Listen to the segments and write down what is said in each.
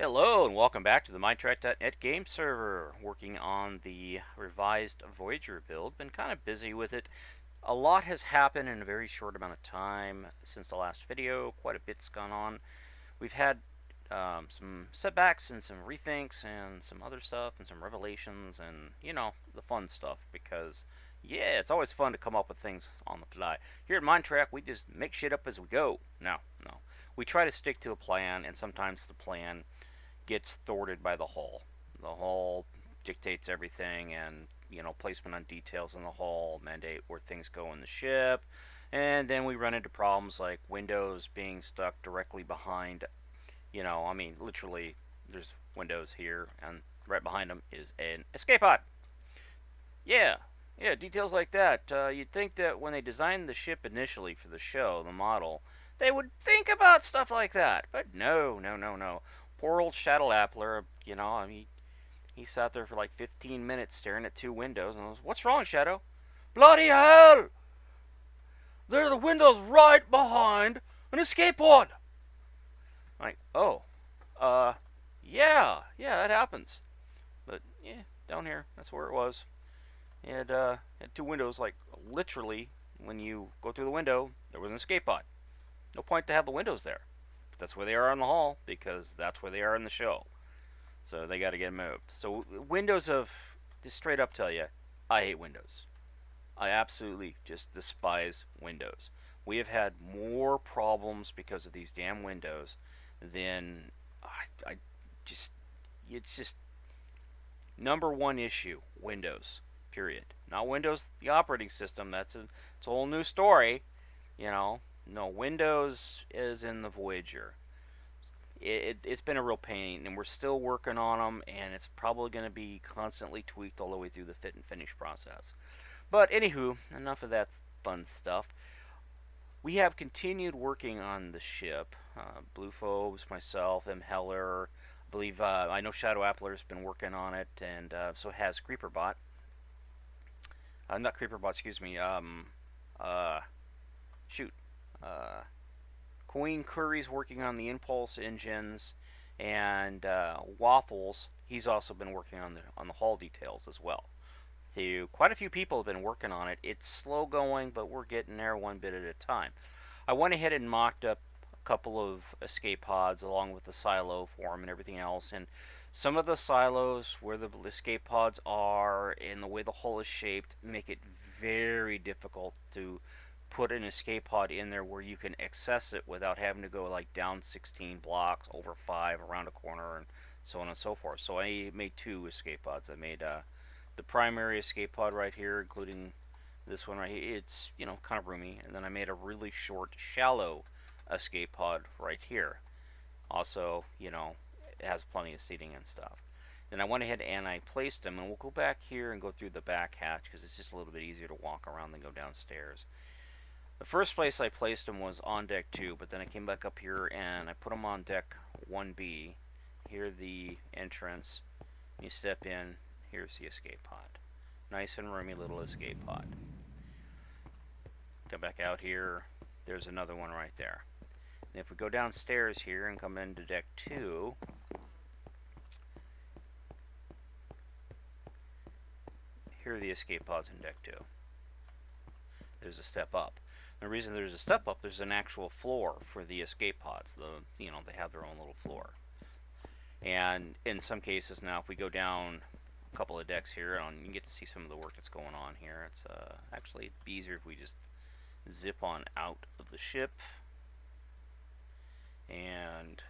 Hello and welcome back to the Minetrek.net game server. Working on the revised Voyager build. Been kind of busy with it. A lot has happened in a very short amount of time since the last video. Quite a bit's gone on. We've had some setbacks and some rethinks and some other stuff and some revelations and, you know, the fun stuff because, yeah, it's always fun to come up with things on the fly. Here at Minetrek, we just make shit up as we go. No. We try to stick to a plan, and sometimes the plan gets thwarted by the hull. The hull dictates everything, and placement on details in the hull mandate where things go in the ship. And then we run into problems like windows being stuck directly behind. Literally, there's windows here, and right behind them is an escape pod. Yeah, details like that. You'd think that when they designed the ship initially for the show, the model, they would think about stuff like that. But no. Poor old Shadow Appler, he sat there for like 15 minutes staring at two windows, and I was, "What's wrong, Shadow?" "Bloody hell! There are the windows right behind an escape pod." I'm like, oh, yeah, that happens. But yeah, down here, that's where it was. It had two windows, like literally, when you go through the window, there was an escape pod. No point to have the windows there. But that's where they are in the hall, because that's where they are in the show. So they got to get moved. So Windows have, just straight up tell you, I hate Windows. I absolutely just despise Windows. We have had more problems because of these damn Windows than I just, it's just number one issue, Windows, period. Not Windows, the operating system. It's a whole new story, No, Windows is in the Voyager. It's been a real pain, and we're still working on them, and it's probably going to be constantly tweaked all the way through the fit and finish process. But anywho, enough of that fun stuff. We have continued working on the ship. Blue Phobes, myself, M. Heller, I believe, I know Shadow Appler's been working on it, and so has Creeperbot. Not Creeperbot, excuse me. Shoot. Queen Curry's working on the impulse engines, and Waffles, he's also been working on the hull details as well. So quite a few people have been working on it. It's slow going, but we're getting there one bit at a time. I went ahead and mocked up a couple of escape pods along with the silo for them and everything else, and some of the silos where the escape pods are and the way the hull is shaped make it very difficult to put an escape pod in there where you can access it without having to go like down 16 blocks, over 5, around a corner, and so on and so forth. So I made two escape pods. I made the primary escape pod right here, including this one right here. It's, kind of roomy. And then I made a really short, shallow escape pod right here. Also, it has plenty of seating and stuff. Then I went ahead and I placed them, and we'll go back here and go through the back hatch because it's just a little bit easier to walk around than go downstairs. The first place I placed them was on deck 2, but then I came back up here and I put them on deck 1B. Here the entrance. You step in, here's the escape pod. Nice and roomy little escape pod. Come back out here, there's another one right there. And if we go downstairs here and come into deck 2, here are the escape pods in deck 2. There's a step up. The reason there's a step up, there's an actual floor for the escape pods. They have their own little floor. And in some cases now, if we go down a couple of decks here, you can get to see some of the work that's going on here. It's actually it'd be easier if we just zip on out of the ship and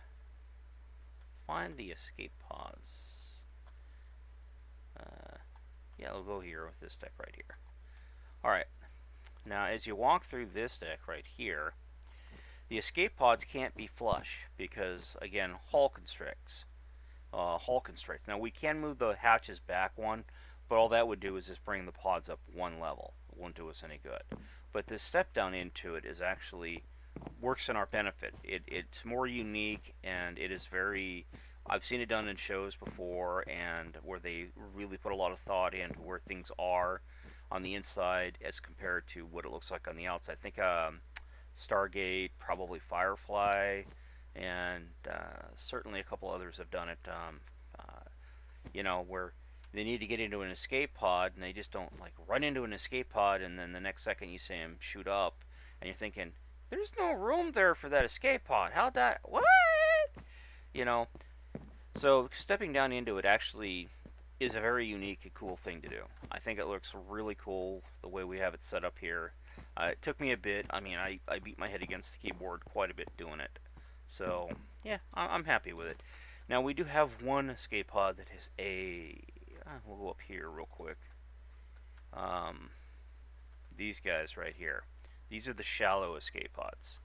find the escape pods. Yeah, we'll go here with this deck right here. Alright. Now, as you walk through this deck right here, the escape pods can't be flush because, again, hull constricts. Now, we can move the hatches back one, but all that would do is just bring the pods up one level. It won't do us any good. But this step down into it is actually works in our benefit. It's more unique, and it is very... I've seen it done in shows before, and where they really put a lot of thought into where things are on the inside as compared to what it looks like on the outside. I think Stargate, probably Firefly, and certainly a couple others have done it. Where they need to get into an escape pod and they just don't like run into an escape pod, and then the next second you see them shoot up, and you're thinking, "There's no room there for that escape pod. How'd that? What?" You know. So stepping down into it actually is a very unique and cool thing to do. I think it looks really cool the way we have it set up here. It took me a bit. I mean, I beat my head against the keyboard quite a bit doing it. So, yeah, I'm happy with it. Now, we do have one escape pod that is we'll go up here real quick. These guys right here. These are the shallow escape pods.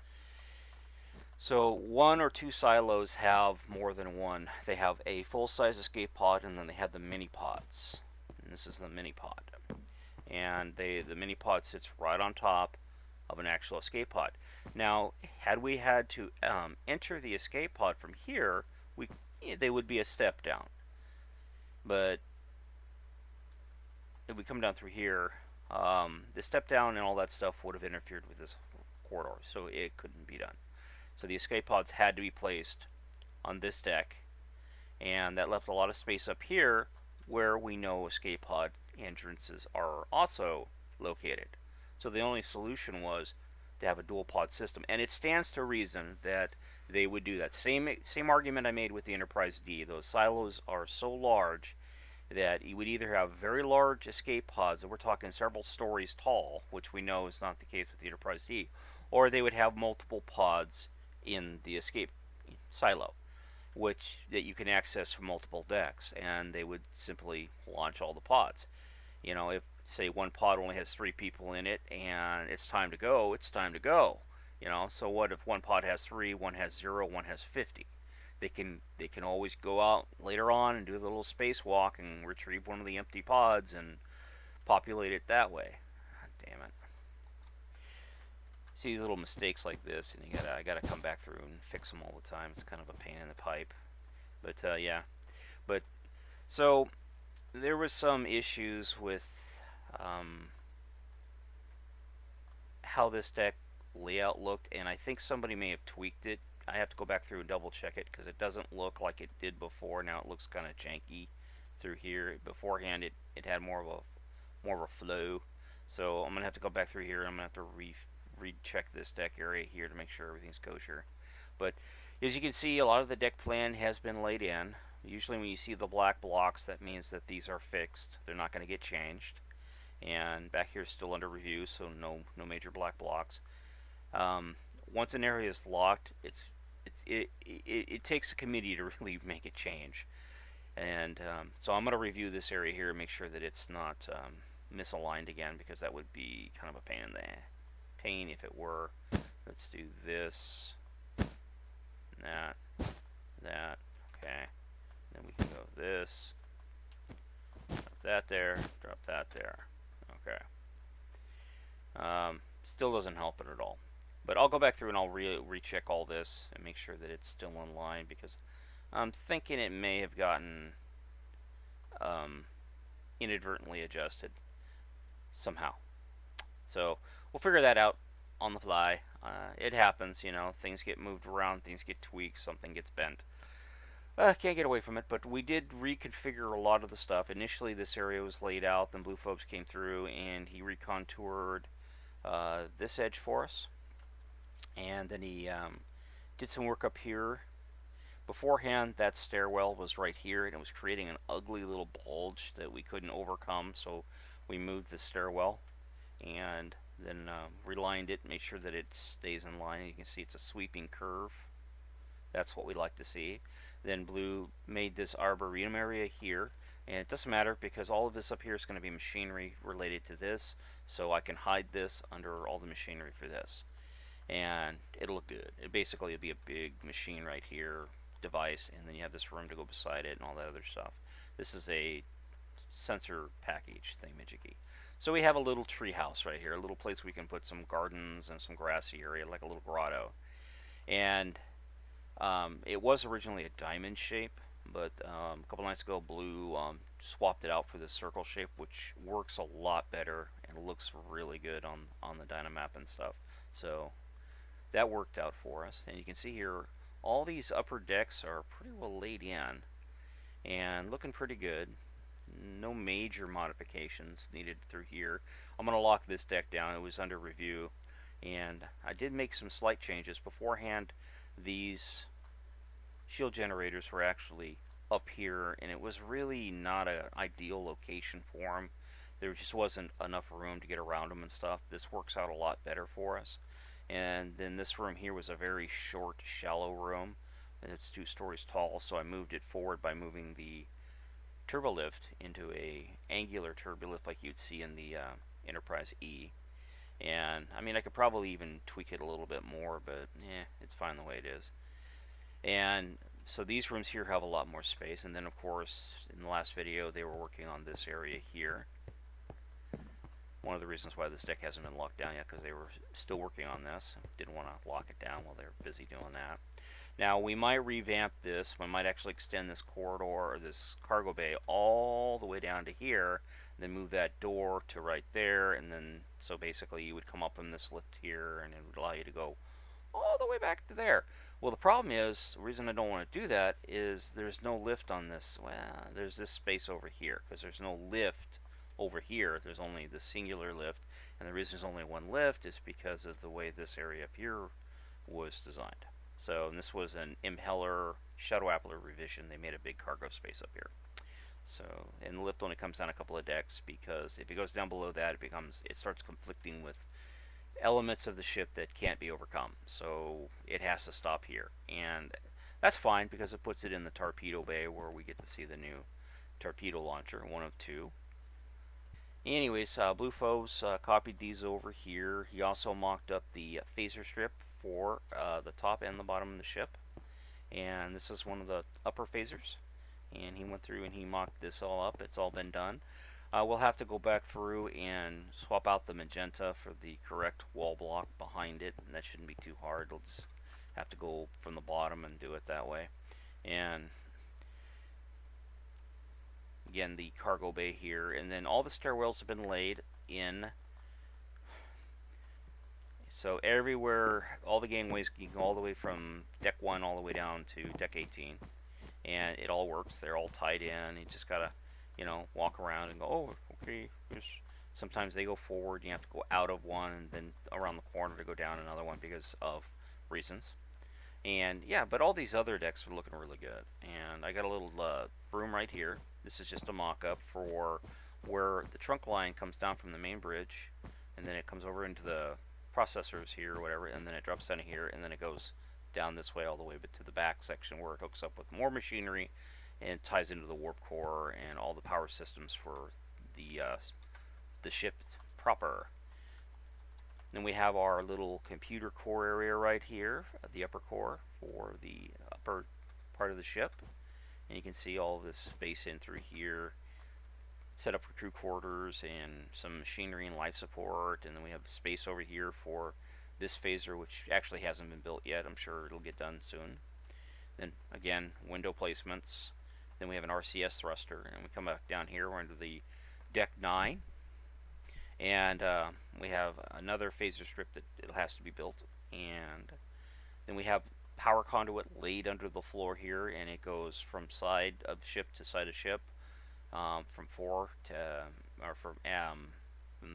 So one or two silos have more than one. They have a full-size escape pod, and then they have the mini pods. And this is the mini pod. And the mini pod sits right on top of an actual escape pod. Now, had we had to enter the escape pod from here, they would be a step down. But if we come down through here, the step down and all that stuff would have interfered with this corridor, so it couldn't be done. So the escape pods had to be placed on this deck, and that left a lot of space up here where we know escape pod entrances are also located. So the only solution was to have a dual pod system, and it stands to reason that they would do that. Same argument I made with the Enterprise D. Those silos are so large that you would either have very large escape pods, and we're talking several stories tall, which we know is not the case with the Enterprise D, or they would have multiple pods in the escape silo, which that you can access from multiple decks, and they would simply launch all the pods. If say one pod only has 3 people in it and it's time to go, it's time to go. So what if one pod has 3, one has 0, one has 50? They can always go out later on and do a little spacewalk and retrieve one of the empty pods and populate it that way. God damn it. See these little mistakes like this, and I gotta come back through and fix them all the time. It's kind of a pain in the pipe, but yeah. But so there was some issues with how this deck layout looked, and I think somebody may have tweaked it. I have to go back through and double check it because it doesn't look like it did before. Now it looks kind of janky through here. Beforehand, it had more of a flow. So I'm gonna have to go back through here. And I'm gonna have to recheck this deck area here to make sure everything's kosher. But as you can see, a lot of the deck plan has been laid in. Usually when you see the black blocks, that means that these are fixed. They're not going to get changed. And back here is still under review, so no major black blocks. Once an area is locked, it takes a committee to really make it change. And so I'm going to review this area here and make sure that it's not misaligned again, because that would be kind of a pain in the pain if it were. Let's do this, that, okay. Then we can go this, drop that there, drop that there. Okay. Still doesn't help it at all. But I'll go back through and I'll recheck all this and make sure that it's still in line, because I'm thinking it may have gotten inadvertently adjusted somehow. So we'll figure that out on the fly. It happens, things get moved around, things get tweaked, something gets bent. Can't get away from it, but we did reconfigure a lot of the stuff. Initially, this area was laid out, then Blue Phobes came through, and he recontoured this edge for us. And then he did some work up here. Beforehand, that stairwell was right here, and it was creating an ugly little bulge that we couldn't overcome, so we moved the stairwell and then relined it, made sure that it stays in line. You can see it's a sweeping curve. That's what we like to see. Then Blue made this arboretum area here, and it doesn't matter because all of this up here is going to be machinery related to this, so I can hide this under all the machinery for this, and it'll look good. Basically it'll be a big machine right here, device, and then you have this room to go beside it and all that other stuff. This is a sensor package thingamajiggy. So we have a little tree house right here, a little place we can put some gardens and some grassy area, like a little grotto. And it was originally a diamond shape, but a couple nights ago Blue swapped it out for this circle shape, which works a lot better and looks really good on the Dynamap and stuff. So that worked out for us. And you can see here all these upper decks are pretty well laid in and looking pretty good. No major modifications needed through here. I'm going to lock this deck down. It was under review, and I did make some slight changes. Beforehand, these shield generators were actually up here, and it was really not an ideal location for them. There just wasn't enough room to get around them and stuff. This works out a lot better for us. And then this room here was a very short, shallow room, and it's 2 stories tall, so I moved it forward by moving the turbolift into a angular turbolift like you'd see in the Enterprise E. And I mean, I could probably even tweak it a little bit more, but it's fine the way it is. And so these rooms here have a lot more space. And then, of course, in the last video, they were working on this area here. One of the reasons why this deck hasn't been locked down yet, because they were still working on this. Didn't want to lock it down while they were busy doing that. Now, we might revamp this. We might actually extend this corridor or this cargo bay all the way down to here, then move that door to right there, and then, so basically you would come up in this lift here, and it would allow you to go all the way back to there. Well, the problem is, the reason I don't want to do that is there's no lift on this. Well, there's this space over here, because there's no lift over here. There's only the singular lift, and the reason there's only one lift is because of the way this area up here was designed. So, and this was an Impeller Shadow Appler revision. They made a big cargo space up here. So, and the lift only comes down a couple of decks, because if it goes down below that, it starts conflicting with elements of the ship that can't be overcome. So it has to stop here, and that's fine because it puts it in the torpedo bay where we get to see the new torpedo launcher, one of 2. Anyways, Blue Foes copied these over here. He also mocked up the phaser strip for the top and the bottom of the ship, and this is one of the upper phasers, and he went through and he mocked this all up. It's all been done. We'll have to go back through and swap out the magenta for the correct wall block behind it, and that shouldn't be too hard. We'll just have to go from the bottom and do it that way. And again, the cargo bay here, and then all the stairwells have been laid in. So everywhere, all the gangways, you can go all the way from deck 1 all the way down to deck 18, and it all works. They're all tied in. You just gotta, walk around and go, oh, okay. Sometimes they go forward, you have to go out of one and then around the corner to go down another one because of reasons. And yeah, but all these other decks are looking really good. And I got a little room right here. This is just a mock-up for where the trunk line comes down from the main bridge, and then it comes over into the processors here or whatever, and then it drops down here, and then it goes down this way all the way but to the back section where it hooks up with more machinery and ties into the warp core and all the power systems for the ship proper. Then we have our little computer core area right here, the upper core for the upper part of the ship. And you can see all this space in through here, set up for crew quarters and some machinery and life support. And then we have space over here for this phaser, which actually hasn't been built yet. I'm sure it'll get done soon. Then again, window placements. Then we have an RCS thruster, and we come back down here. We're into the deck 9, and we have another phaser strip that it has to be built, and then we have power conduit laid under the floor here, and it goes from side of ship to side of ship, from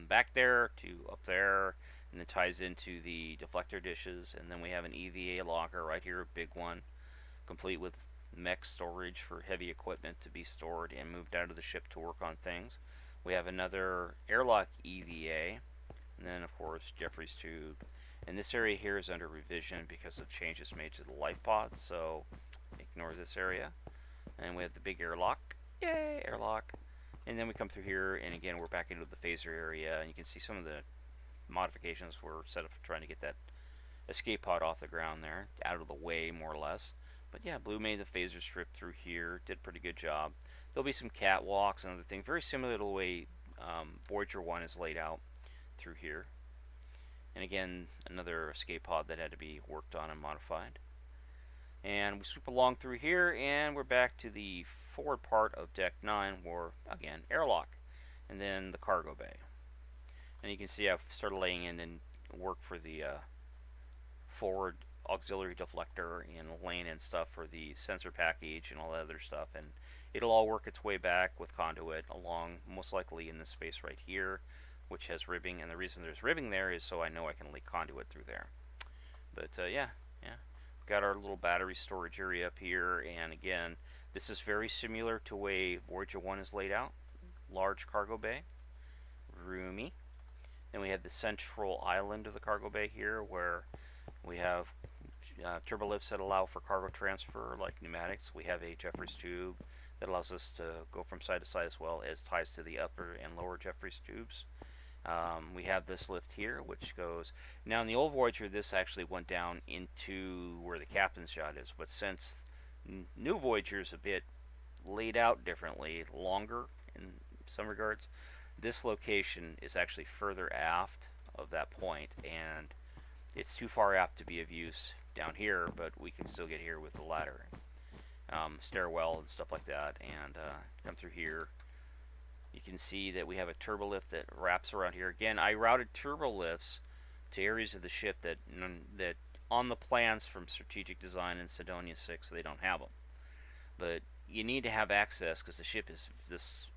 back there to up there, and it ties into the deflector dishes. And then we have an EVA locker right here, a big one, complete with mech storage for heavy equipment to be stored and moved out of the ship to work on things. We have another airlock EVA, and then of course Jeffrey's tube. And this area here is under revision because of changes made to the life pod, so ignore this area. And we have the big airlock. Yay, airlock. And then we come through here, and again we're back into the phaser area, and you can see some of the modifications were set up for trying to get that escape pod off the ground there, out of the way more or less. But yeah, Blue made the phaser strip through here, did a pretty good job. There'll be some catwalks and other things, very similar to the way Voyager 1 is laid out through here. And again, another escape pod that had to be worked on and modified. And we sweep along through here, and we're back to the forward part of deck 9, where, again, airlock, and then the cargo bay. And you can see I've started laying in and work for the forward auxiliary deflector and lane and stuff for the sensor package and all that other stuff, and it'll all work its way back with conduit along, most likely in this space right here, which has ribbing, and the reason there's ribbing there is so I know I can lay conduit through there. But yeah, we've got our little battery storage area up here, and again, this is very similar to the way Voyager 1 is laid out. Large cargo bay, roomy. Then we have the central island of the cargo bay here, where we have turbolifts that allow for cargo transfer like pneumatics. We have a Jeffries tube that allows us to go from side to side, as well as ties to the upper and lower Jeffries tubes. We have this lift here, which goes... Now, in the old Voyager, this actually went down into where the captain's yacht is, but since new Voyager is a bit laid out differently, longer in some regards, this location is actually further aft of that point, and it's too far aft to be of use down here, but we can still get here with the ladder, stairwell and stuff like that, and come through here. You can see that we have a turbolift that wraps around here. Again, I routed turbolifts to areas of the ship that on the plans from Strategic Design in Sidonia 6, they don't have them. But you need to have access because the ship is, this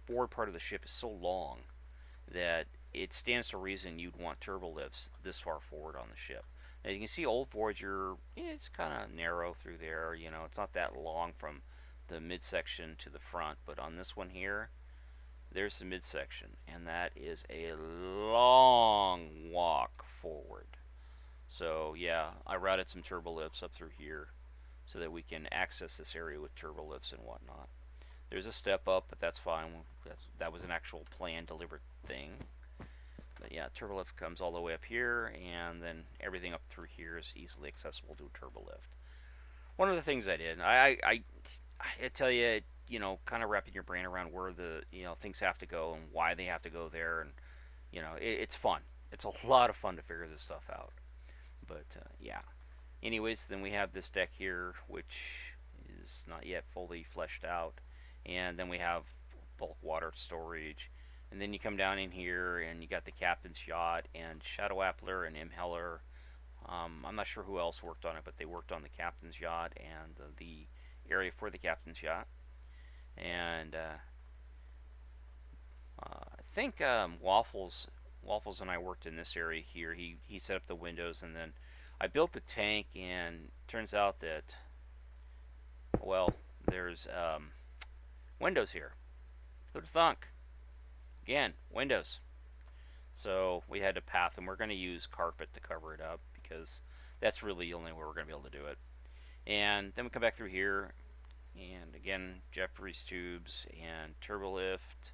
forward part of the ship is so long that it stands to reason you'd want turbolifts this far forward on the ship. Now you can see old Voyager, it's kind of narrow through there. You know, it's not that long from the midsection to the front, but on this one here, there's the midsection, and that is a long walk forward. So yeah, I routed some turbolifts up through here so that we can access this area with turbolifts and whatnot. There's a step up, but that's fine. That was an actual planned, deliberate thing. But yeah, turbolift comes all the way up here, and then everything up through here is easily accessible to a turbolift. One of the things I did, I tell you, you know, kind of wrapping your brain around where the, you know, things have to go and why they have to go there, and you know, it's fun. It's a lot of fun to figure this stuff out. But yeah. Anyways, then we have this deck here, which is not yet fully fleshed out, and then we have bulk water storage, and then you come down in here and you got the captain's yacht and Shadow Appler and Imheller. I'm not sure who else worked on it, but they worked on the captain's yacht and the area for the captain's yacht. And I think Waffles and I worked in this area here. He set up the windows, and then I built the tank, and turns out that, well, there's windows here. Who'd have thunk? Again, windows. So we had to path, and we're going to use carpet to cover it up because that's really the only way we're going to be able to do it. And then we come back through here, and again, Jeffries tubes and turbolift,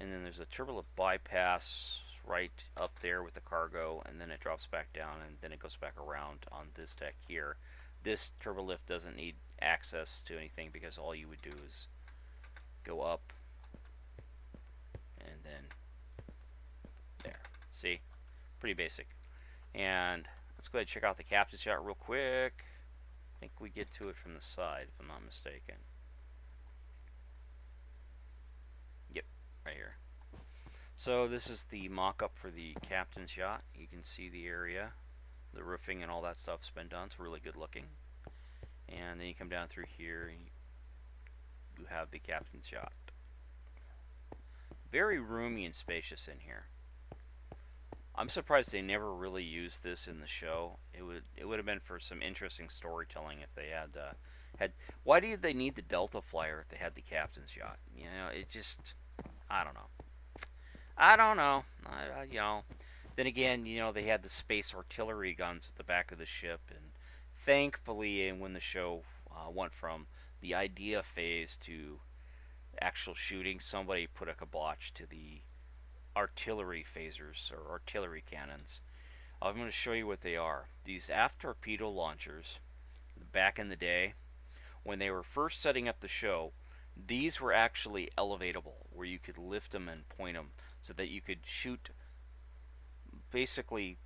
and then there's a turbolift bypass right up there with the cargo, and then it drops back down, and then it goes back around on this deck here. This turbolift doesn't need access to anything because all you would do is go up and then there. See? Pretty basic. And let's go ahead and check out the captain's yacht real quick. I think we get to it from the side, if I'm not mistaken. Yep, right here. So this is the mock-up for the captain's yacht. You can see the area, the roofing and all that stuff's been done. It's really good looking. And then you come down through here, you have the captain's yacht. Very roomy and spacious in here. I'm surprised they never really used this in the show. It would have been for some interesting storytelling if they had. Why did they need the Delta Flyer if they had the captain's yacht? You know, it just, I don't know. You know. Then again, you know, they had the space artillery guns at the back of the ship, and thankfully, when the show went from the idea phase to actual shooting, somebody put a kibosh to the artillery phasers or artillery cannons. I'm going to show you what they are. These aft torpedo launchers, back in the day, when they were first setting up the show, these were actually elevatable, where you could lift them and point them so that you could shoot basically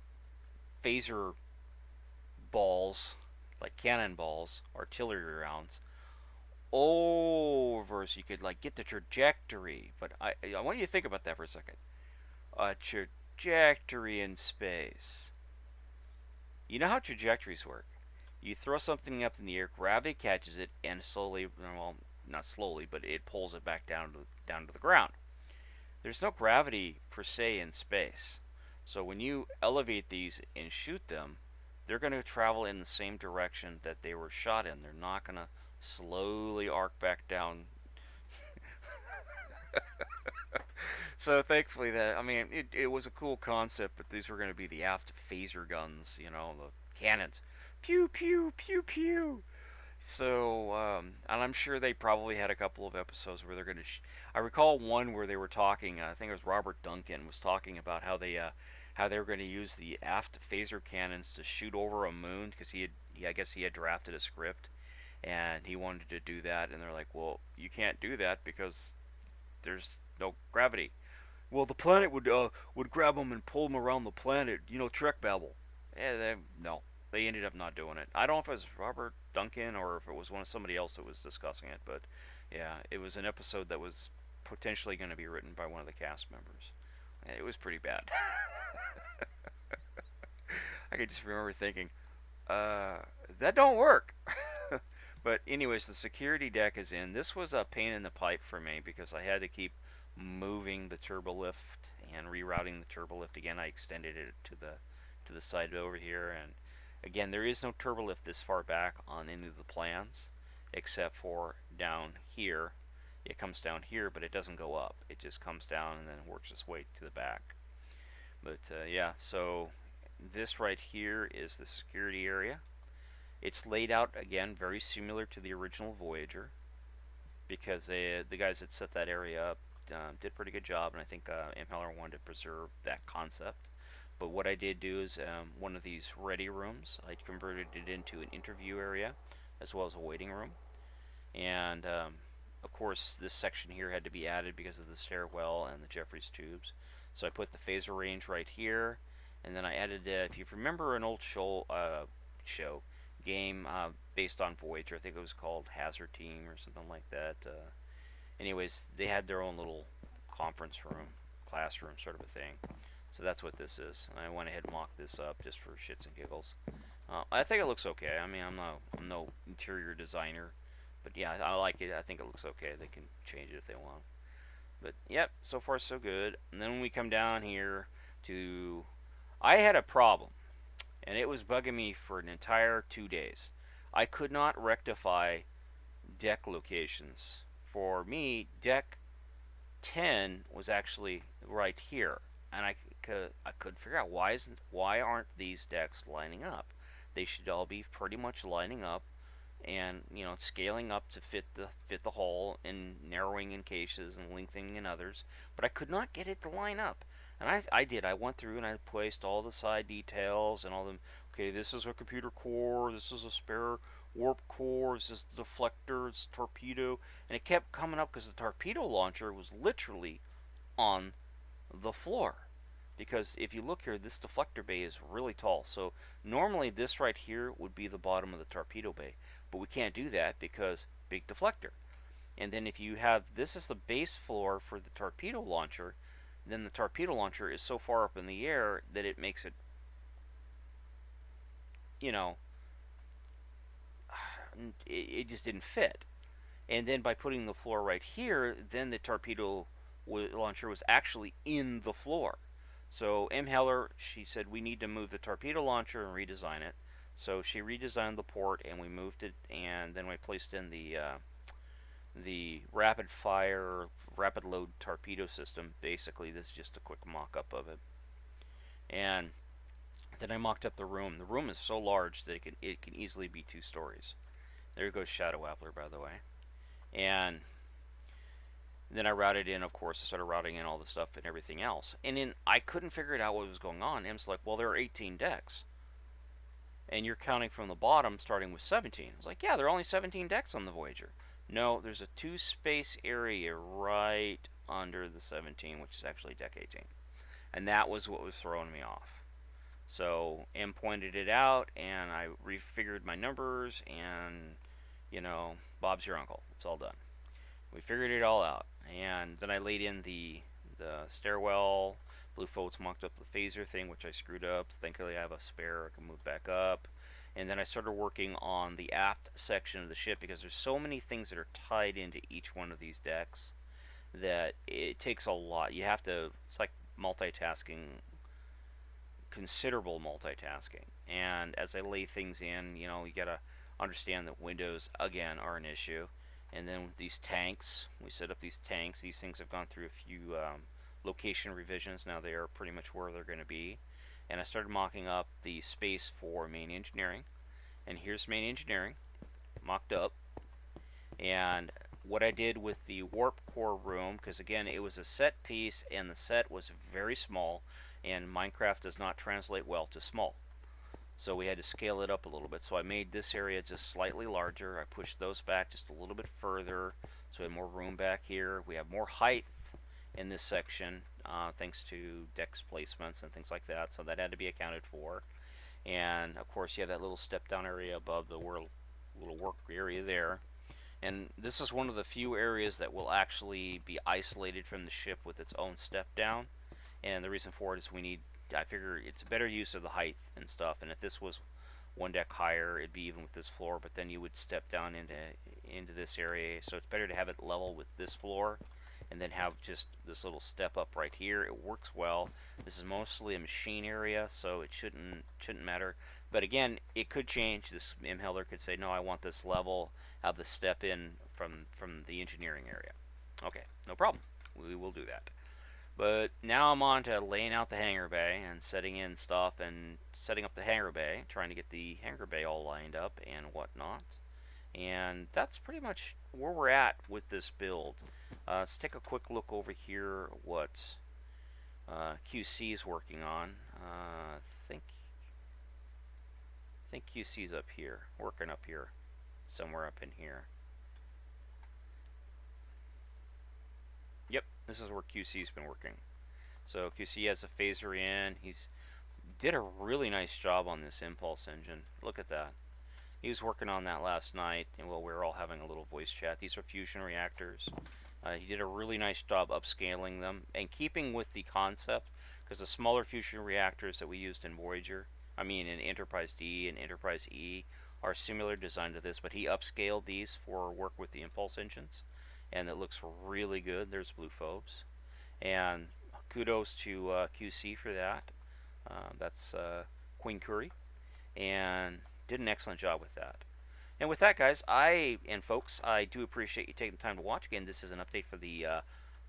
phaser balls, like cannonballs, artillery rounds, over, so you could like get the trajectory. But I want you to think about that for a second. A trajectory in space. You know how trajectories work. You throw something up in the air, gravity catches it, and slowly, well, not slowly, but it pulls it back down to the ground. There's no gravity per se in space. So when you elevate these and shoot them, they're going to travel in the same direction that they were shot in. They're not going to slowly arc back down. So thankfully that, I mean, it was a cool concept, but these were going to be the aft phaser guns, the cannons. Pew pew pew pew. So, and I'm sure they probably had a couple of episodes where they're going to. I recall one where they were talking. I think it was Robert Duncan was talking about how they were going to use the aft phaser cannons to shoot over a moon because I guess he had drafted a script, and he wanted to do that. And they're like, well, you can't do that because there's no gravity. Well, the planet would grab them and pull them around the planet. Trek babble. No, they ended up not doing it. I don't know if it was Robert Duncan or if it was somebody else that was discussing it, but yeah, it was an episode that was potentially going to be written by one of the cast members. And it was pretty bad. I could just remember thinking, that don't work. But anyways, the security deck is in. This was a pain in the pipe for me because I had to keep moving the turbo lift and rerouting the turbo lift again. I extended it to the side over here, and again, there is no turbo lift this far back on any of the plans, except for down here. It comes down here, but it doesn't go up. It just comes down and then works its way to the back. But yeah, so this right here is the security area. It's laid out again very similar to the original Voyager because the guys that set that area up did a pretty good job, and I think M. Heller wanted to preserve that concept. But what I did do is one of these ready rooms, I converted it into an interview area as well as a waiting room. And of course, this section here had to be added because of the stairwell and the Jeffries tubes. So I put the phaser range right here, and then I added, if you remember an old game based on Voyager, I think it was called Hazard Team or something like that. Anyways, they had their own little conference room, classroom sort of a thing. So that's what this is. I went ahead and mocked this up just for shits and giggles. I think it looks okay. I mean, I'm no interior designer, but yeah, I like it. I think it looks okay. They can change it if they want. But yep, so far so good. And then when we come down here to, I had a problem, and it was bugging me for an entire 2 days. I could not rectify deck locations. For me, deck 10 was actually right here, and I couldn't figure out why aren't these decks lining up? They should all be pretty much lining up, and scaling up to fit the hole, and narrowing in cases and lengthening in others. But I could not get it to line up, and I did. I went through and I placed all the side details and all them. Okay, this is a computer core. This is a spare warp core. This is the deflector. It's torpedo, and it kept coming up because the torpedo launcher was literally on the floor. Because if you look here, this deflector bay is really tall. So normally this right here would be the bottom of the torpedo bay. But we can't do that because big deflector. And then if you have, this is the base floor for the torpedo launcher, then the torpedo launcher is so far up in the air that it makes it, it just didn't fit. And then by putting the floor right here, then the torpedo launcher was actually in the floor. So M. Heller, she said, we need to move the torpedo launcher and redesign it. So she redesigned the port, and we moved it, and then we placed in the rapid fire, rapid load torpedo system. Basically, this is just a quick mock-up of it. And then I mocked up the room. The room is so large that it can easily be 2 stories. There goes Shadow Appler, by the way. And then I routed in, of course, I started routing in all the stuff and everything else. And then I couldn't figure it out what was going on. M's like, well, there are 18 decks. And you're counting from the bottom, starting with 17. I was like, yeah, there are only 17 decks on the Voyager. No, there's a 2 space area right under the 17, which is actually deck 18. And that was what was throwing me off. So M pointed it out, and I refigured my numbers, and, Bob's your uncle. It's all done. We figured it all out. And then I laid in the stairwell, Blue Folds mocked up the phaser thing, which I screwed up. Thankfully, I have a spare. I can move back up. And then I started working on the aft section of the ship because there's so many things that are tied into each one of these decks that it takes a lot. You have to, it's like multitasking, considerable multitasking. And as I lay things in, you gotta understand that windows, again, are an issue. And then these tanks, we set up these tanks. These things have gone through a few location revisions. Now they are pretty much where they're going to be. And I started mocking up the space for main engineering. And here's main engineering, mocked up. And what I did with the warp core room, because again, it was a set piece, and the set was very small, and Minecraft does not translate well to small. So we had to scale it up a little bit. So I made this area just slightly larger. I pushed those back just a little bit further, so we had more room back here. We have more height in this section, thanks to deck placements and things like that. So that had to be accounted for. And of course, you have that little step down area above the little work area there. And this is one of the few areas that will actually be isolated from the ship with its own step down. And the reason for it is I figure it's a better use of the height and stuff. And if this was one deck higher, it'd be even with this floor, but then you would step down into this area. So it's better to have it level with this floor and then have just this little step up right here. It works well. This is mostly a machine area, so it shouldn't matter. But again, it could change. This imhelder could say, no, I want this level, have the step in from the engineering area. Okay, no problem. We will do that. But now I'm on to laying out the hangar bay and setting in stuff and setting up the hangar bay, trying to get the hangar bay all lined up and whatnot. And that's pretty much where we're at with this build. Let's take a quick look over here what QC is working on. I think QC's up here, working up here, somewhere up in here. Yep, this is where QC's been working. So QC has a phaser in. He's did a really nice job on this impulse engine. Look at that. He was working on that last night, and while we were all having a little voice chat. These are fusion reactors. He did a really nice job upscaling them and keeping with the concept, because the smaller fusion reactors that we used in Voyager, in Enterprise D and Enterprise E, are similar design to this, but he upscaled these for work with the impulse engines, and it looks really good. There's Blue Phobes, and kudos to QC for that. That's Queen Curry, and did an excellent job with that. And with that, guys, and folks, I do appreciate you taking the time to watch. Again, this is an update for the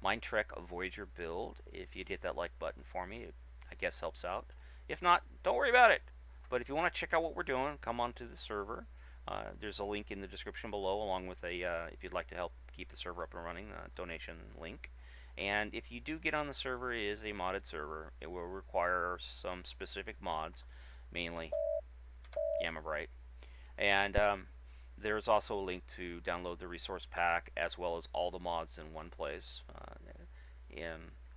Minetrek Voyager build. If you'd hit that like button for me, it, I guess, helps out. If not, don't worry about it. But if you want to check out what we're doing, come on to the server. There's a link in the description below, along with a, if you'd like to help keep the server up and running, donation link. And if you do get on the server, it is a modded server. It will require some specific mods, mainly Gamma Bright. And there's also a link to download the resource pack, as well as all the mods in one place.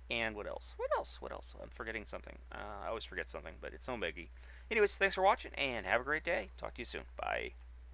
And what else? What else? I'm forgetting something. I always forget something, but it's no biggie. Anyways, thanks for watching, and have a great day. Talk to you soon. Bye.